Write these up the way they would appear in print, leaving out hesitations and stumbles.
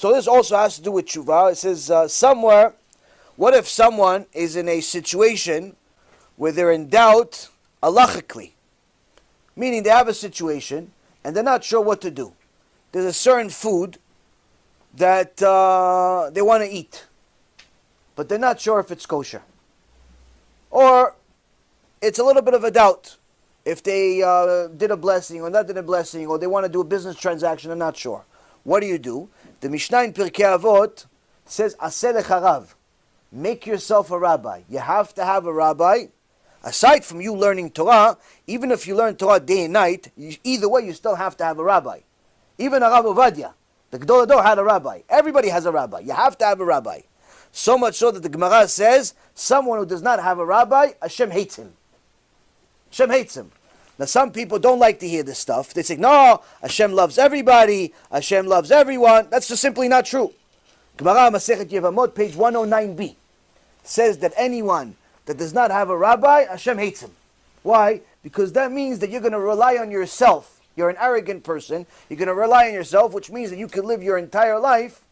So this also has to do with tshuva. It says somewhere, what if someone is in a situation where they're in doubt halachically? Meaning they have a situation and they're not sure what to do. There's a certain food that they want to eat, but they're not sure if it's kosher. Or it's a little bit of a doubt if they did a blessing or not did a blessing, or they want to do a business transaction, they're not sure. What do? The Mishnah in Pirkei Avot says, Aseh lecha rav. Make yourself a rabbi. You have to have a rabbi. Aside from you learning Torah, even if you learn Torah day and night, either way you still have to have a rabbi. Even a Rav Ovadia, the Gedol Hador, had a rabbi. Everybody has a rabbi. You have to have a rabbi. So much so that the Gemara says, someone who does not have a rabbi, Hashem hates him. Hashem hates him. Now some people don't like to hear this stuff. They say, no, Hashem loves everybody, Hashem loves everyone. That's just simply not true. Gemara Masechet Yevamot, page 109b, says that anyone that does not have a rabbi, Hashem hates him. Why? Because that means that you're going to rely on yourself. You're an arrogant person. You're going to rely on yourself, which means that you could live your entire life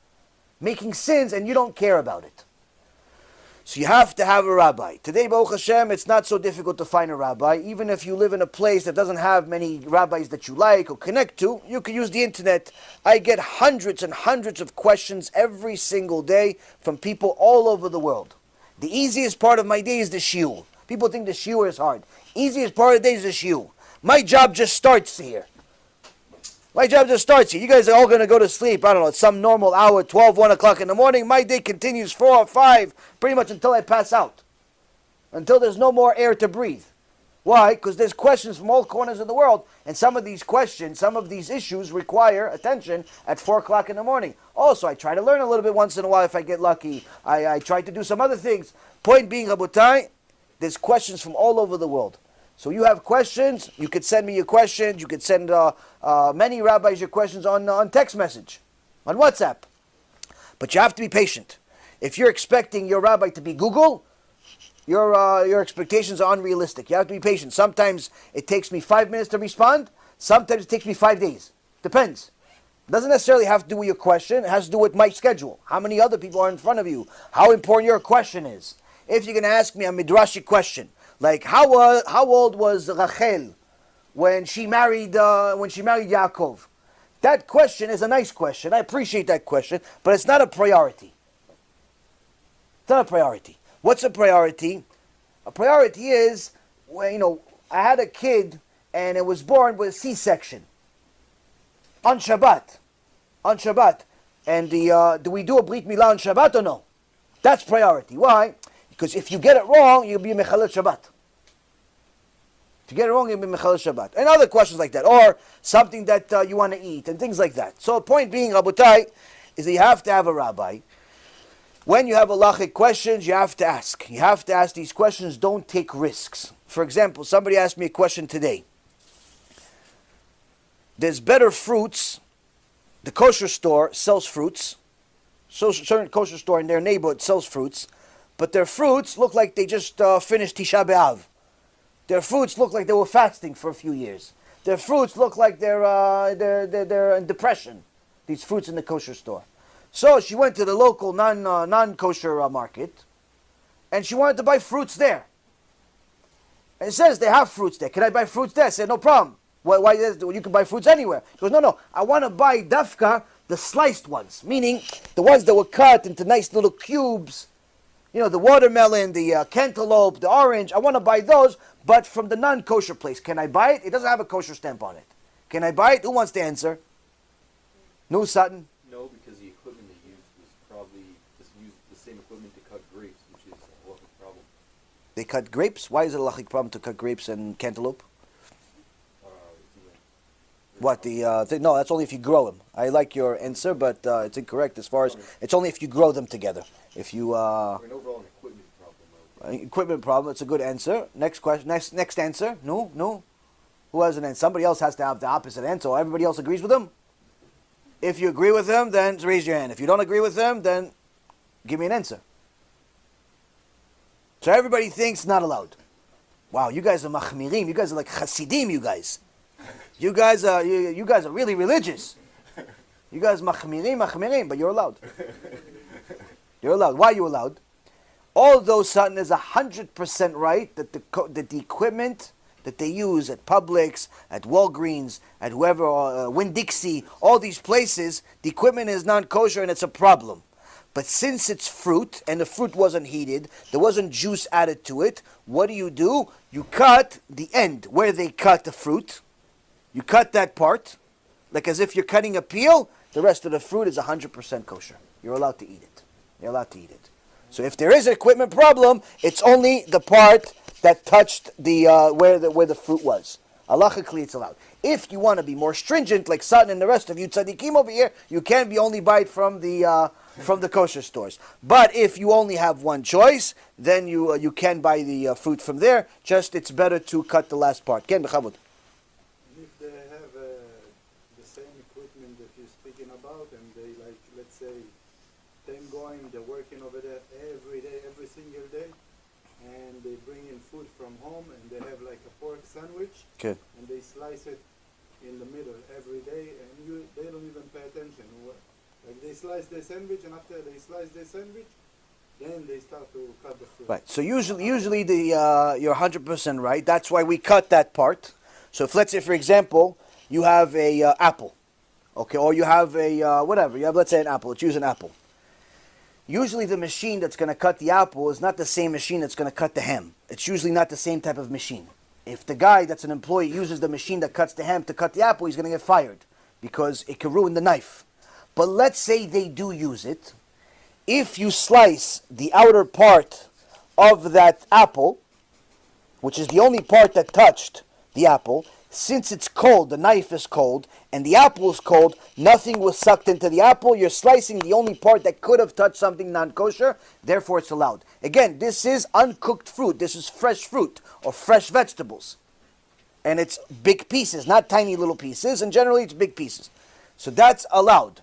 making sins and you don't care about it. So you have to have a rabbi. Today, Baruch Hashem, it's not so difficult to find a rabbi. Even if you live in a place that doesn't have many rabbis that you like or connect to, you can use the internet. I get hundreds and hundreds of questions every single day from people all over the world. The easiest part of my day is the shiur. People think the shiur is hard. Easiest part of the day is the shiur. My job just starts here. My job just starts here. You guys are all going to go to sleep, I don't know, at some normal hour, 12, 1 o'clock in the morning. My day continues 4 or 5, pretty much until I pass out. Until there's no more air to breathe. Why? Because there's questions from all corners of the world. And some of these questions, some of these issues require attention at 4 o'clock in the morning. Also, I try to learn a little bit once in a while if I get lucky. I try to do some other things. Point being, Rabotai, there's questions from all over the world. So you have questions, you could send me your questions, you could send many rabbis your questions on text message, on WhatsApp. But you have to be patient. If you're expecting your rabbi to be Google, your expectations are unrealistic. You have to be patient. Sometimes it takes me 5 minutes to respond, sometimes it takes me 5 days. Depends. It doesn't necessarily have to do with your question, it has to do with my schedule. How many other people are in front of you? How important your question is. If you're going to ask me a midrashic question, like how old was Rachel when she married Yaakov? That question is a nice question. I appreciate that question, but it's not a priority. It's not a priority. What's a priority? A priority is when I had a kid and it was born with a C-section on Shabbat. And do we do a brit milah on Shabbat or no? That's priority. Why? Because if you get it wrong, you'll be mechalel Shabbat. If you get it wrong, you'll be mechalel Shabbat. And other questions like that. Or something that you want to eat and things like that. So the point being, Rabotai, is that you have to have a rabbi. When you have halachic questions, you have to ask. You have to ask these questions. Don't take risks. For example, somebody asked me a question today. There's better fruits. The kosher store sells fruits. So certain kosher store in their neighborhood sells fruits. But their fruits look like they just finished Tisha B'Av. Their fruits look like they were fasting for a few years. Their fruits look like they're in depression. These fruits in the kosher store. So she went to the local non-kosher market, and she wanted to buy fruits there. And it says they have fruits there. Can I buy fruits there? I said, no problem. Why you can buy fruits anywhere. She goes, no. I want to buy dafka, the sliced ones, meaning the ones that were cut into nice little cubes. The watermelon, the cantaloupe, the orange. I want to buy those, but from the non-kosher place. Can I buy it? It doesn't have a kosher stamp on it. Can I buy it? Who wants to answer? No, Sutton? No, because the equipment they used was probably just used the same equipment to cut grapes, which is a halachic problem. They cut grapes? Why is it a halachic problem to cut grapes and cantaloupe? What, no, that's only if you grow them. I like your answer, but it's incorrect as far as, it's only if you grow them together. If you, overall an equipment problem. Equipment problem, it's a good answer. Next question, next answer. No. Who has an answer? Somebody else has to have the opposite answer. Everybody else agrees with them? If you agree with them, then raise your hand. If you don't agree with them, then give me an answer. So everybody thinks not allowed. Wow, you guys are machmirim. You guys are like chasidim, you guys. You guys are really religious. You guys machmirim, but you're allowed. You're allowed. Why are you allowed? Although Sutton is 100% right that the equipment that they use at Publix, at Walgreens, at whoever, Winn-Dixie, all these places, the equipment is non-kosher and it's a problem. But since it's fruit and the fruit wasn't heated, there wasn't juice added to it, what do? You cut the end where they cut the fruit. You cut that part, like as if you're cutting a peel. The rest of the fruit is 100% kosher. You're allowed to eat it. You're allowed to eat it. So if there is an equipment problem, it's only the part that touched the where the fruit was. Halachically, it's allowed. If you want to be more stringent, like Sutton and the rest of you tzaddikim over here, you can be only buy it from the kosher stores. But if you only have one choice, then you can buy the fruit from there. Just it's better to cut the last part. Ken, b'chavod. If they have the same equipment that you're speaking about, and they, like, let's say, them going, they're working over there every day, every single day, and they bring in food from home, and they have like a pork sandwich, Okay. and they slice it in the middle every day, and they don't even pay attention. Like they slice their sandwich, and after they slice their sandwich, then they start to cut the fruit. Right. So usually you're 100% right. That's why we cut that part. So if, let's say, for example, you have a apple, okay, or you have a whatever. You have, let's say, an apple. Let's use an apple. Usually the machine that's going to cut the apple is not the same machine that's going to cut the ham. It's usually not the same type of machine. If the guy that's an employee uses the machine that cuts the ham to cut the apple, he's going to get fired because it could ruin the knife. But let's say they do use it. If you slice the outer part of that apple, which is the only part that touched the apple, since it's cold, the knife is cold, and the apple is cold, nothing was sucked into the apple. You're slicing the only part that could have touched something non-kosher, therefore it's allowed. Again, this is uncooked fruit. This is fresh fruit or fresh vegetables. And it's big pieces, not tiny little pieces, and generally it's big pieces. So that's allowed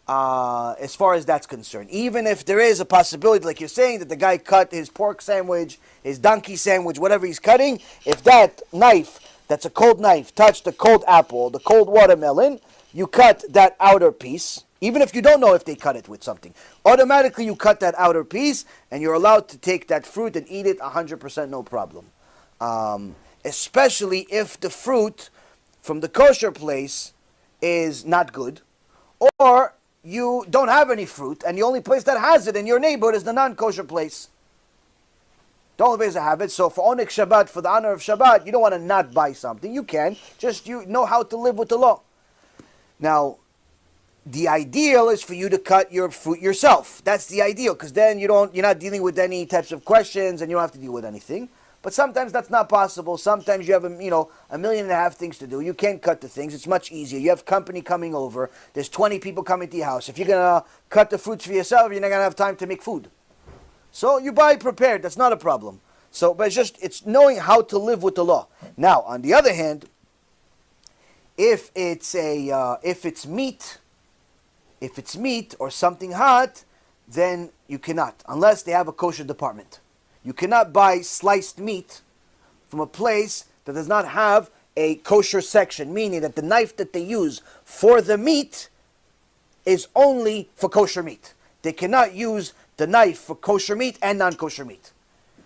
as far as that's concerned. Even if there is a possibility, like you're saying, that the guy cut his pork sandwich, his donkey sandwich, whatever he's cutting, if that knife, that's a cold knife, touched the cold apple, the cold watermelon, you cut that outer piece, even if you don't know if they cut it with something. Automatically you cut that outer piece, and you're allowed to take that fruit and eat it 100% no problem. Especially if the fruit from the kosher place is not good, or you don't have any fruit, and the only place that has it in your neighborhood is the non-kosher place. The only place that have it. So for Onik Shabbat, for the honor of Shabbat, you don't want to not buy something. You can. Just you know how to live with the law. Now, the ideal is for you to cut your fruit yourself. That's the ideal, because then you're not dealing with any types of questions, and you don't have to deal with anything. But sometimes that's not possible. Sometimes you have a million and a half things to do. You can't cut the things. It's much easier. You have company coming over. There's 20 people coming to your house. If you're gonna cut the fruits for yourself, you're not gonna have time to make food. So you buy prepared. That's not a problem. So, but it's knowing how to live with the law. Now, on the other hand, if it's meat or something hot, then you cannot, unless they have a kosher department. You cannot buy sliced meat from a place that does not have a kosher section, meaning that the knife that they use for the meat is only for kosher meat. They cannot use the knife for kosher meat and non-kosher meat.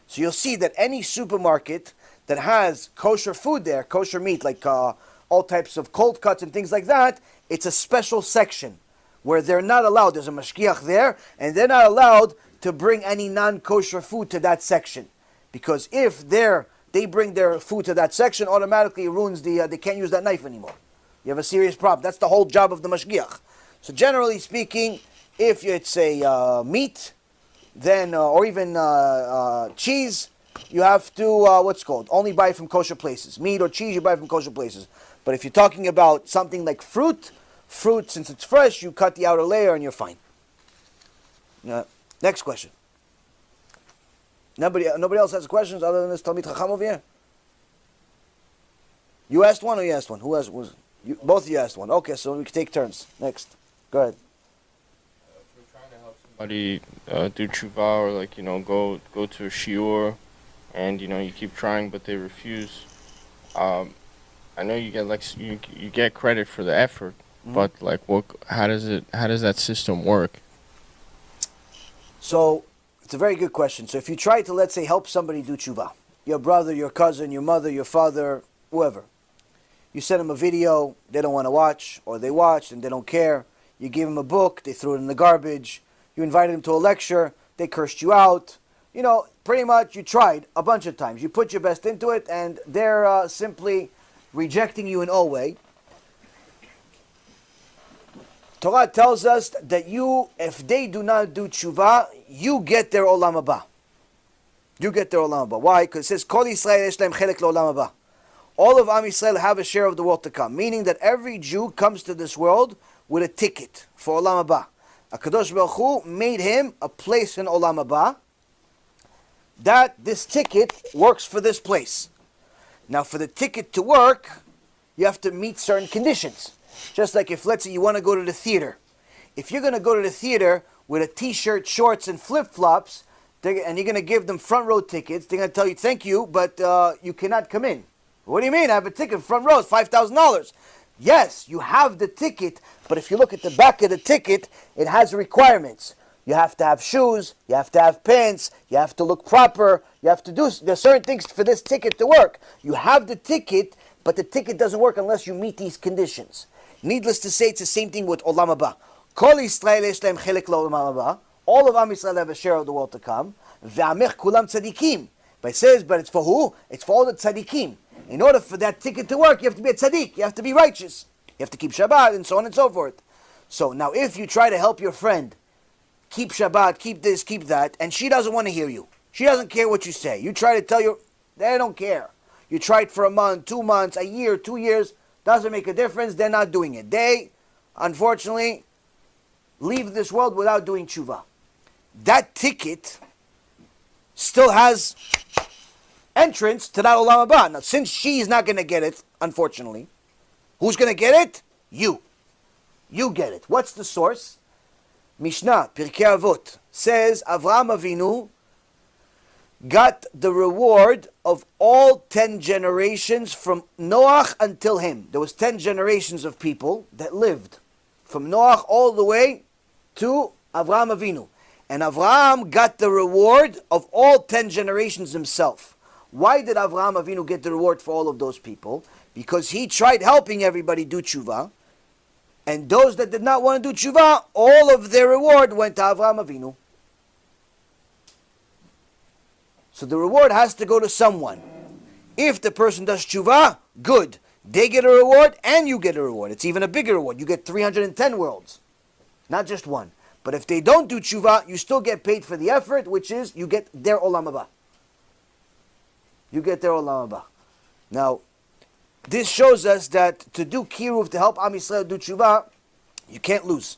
So you'll see that any supermarket that has kosher food there, kosher meat, like all types of cold cuts and things like that, it's a special section where they're not allowed. There's a mashgiach there, and they're not allowed to bring any non-kosher food to that section. Because if they bring their food to that section, automatically it ruins they can't use that knife anymore. You have a serious problem. That's the whole job of the mashgiach. So generally speaking, if it's a meat, then or even cheese, you have to only buy from kosher places. Meat or cheese, you buy from kosher places. But if you're talking about something like fruit, since it's fresh, you cut the outer layer and you're fine. Next question. Nobody else has questions other than this Talmid Chacham over here? You asked one or you asked one? Who asked? Both of you asked one. Okay, so we can take turns. Next. Go ahead. If we're trying to help somebody do tshuva, or go to a shiur, and you keep trying but they refuse, I know you get you get credit for the effort, But like, how does that system work? So it's a very good question. So if you try to, let's say, help somebody do tshuva, your brother, your cousin, your mother, your father, whoever, you send them a video they don't want to watch, or they watched and they don't care. You give them a book, they threw it in the garbage. You invited them to a lecture, they cursed you out. You know, pretty much you tried a bunch of times. You put your best into it, and they're simply rejecting you in all way. Torah tells us that if they do not do tshuva, you get their olam haba. You get their olam haba. Why? Because it says, Kol Yisrael yesh lahem chelek le'olam haba. All of Am Yisrael have a share of the world to come. Meaning that every Jew comes to this world with a ticket for olam haba. HaKadosh Baruch Hu made him a place in olam haba, that this ticket works for this place. Now for the ticket to work, you have to meet certain conditions. Just like if, let's say, you want to go to the theater. If you're going to go to the theater with a t-shirt, shorts, and flip-flops, and you're going to give them front row tickets, they're going to tell you, thank you, but you cannot come in. What do you mean? I have a ticket, front row, it's $5,000. Yes, you have the ticket, but if you look at the back of the ticket, it has requirements. You have to have shoes, you have to have pants, you have to look proper, you have to do, there's certain things for this ticket to work. You have the ticket, but the ticket doesn't work unless you meet these conditions. Needless to say, it's the same thing with Olam Haba. Kol Yisrael yesh lahem chelek le'olam haba. All of Am Yisrael have a share of the world to come. Ve'amech kulam tzadikim. But it says, but it's for who? It's for all the tzadikim. In order for that ticket to work, you have to be a tzaddik. You have to be righteous. You have to keep Shabbat, and so on and so forth. So now if you try to help your friend keep Shabbat, keep this, keep that, and she doesn't want to hear you, she doesn't care what you say, you try to tell her, they don't care. You tried for a month, 2 months, a year, 2 years, doesn't make a difference, they're not doing it. They, unfortunately, leave this world without doing tshuva. That ticket still has entrance to that olam haba. Now, since she's not going to get it, unfortunately, who's going to get it? You. You get it. What's the source? Mishnah, Pirkei Avot, says Avraham Avinu got the reward of all 10 generations from Noach until him. There was 10 generations of people that lived from Noach all the way to Avraham Avinu. And Avraham got the reward of all 10 generations himself. Why did Avraham Avinu get the reward for all of those people? Because he tried helping everybody do tshuva. And those that did not want to do tshuva, all of their reward went to Avraham Avinu. So the reward has to go to someone. If the person does tshuva, good. They get a reward and you get a reward. It's even a bigger reward. You get 310 worlds, not just one. But if they don't do tshuva, you still get paid for the effort, which is you get their olam haba. You get their olam haba. Now, this shows us that to do kiruv, to help Am Yisrael do tshuva, you can't lose.